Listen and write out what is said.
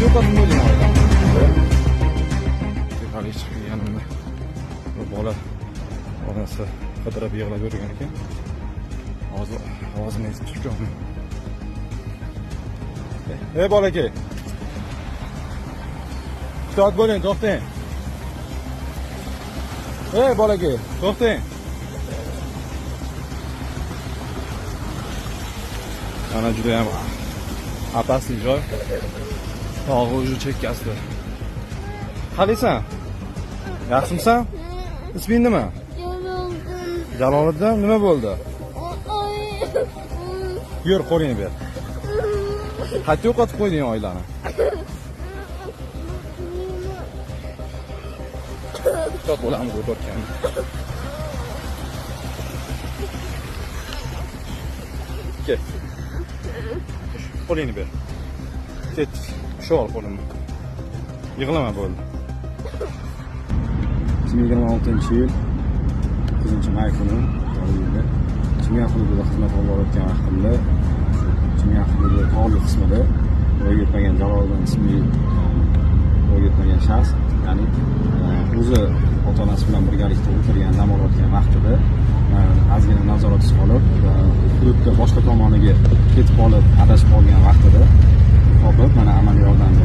ovqatni bo'ling oilam. Tepalik chiqib kelganimda bu bola onasi qidirib yig'lab yurgan ekan. Hozir ovozini eshitib turibman. Ey bolakay. To'xtat bo'ling, to'xtang. Ey bolakay, to'xtang. Ana juda ham apasli joy. Tog'i uji chekkasida. Qalaysan? Yaxshimisan? Isming nima? Jaloliddin, nima bo'ldi? Yur, qo'lingni ber. Qancha yo'qotib qo'yding oilani? To'xtat bo'lamiz o'tirgan. Ket. Qo'lingni ber. Ket. Shu ol qo'limni. Yig'lama bo'ldi. 2026-yil 9-may kuni Chimyon hududida xizmat olib borayotgan vaqtimda Chimyon hududi tog'li qismida voyaga yetmagan Jaloliddin ismli voyaga yetmagan shaxs, ya'ni o'zi ota-onasi bilan birgalikda o'tirgan, dam olayotgan vaqtida ozgina nazoratsiz qolib, hududda boshqa tomoniga ketib qolib, adashib qolgan vaqtida topib, mana amaliy yordam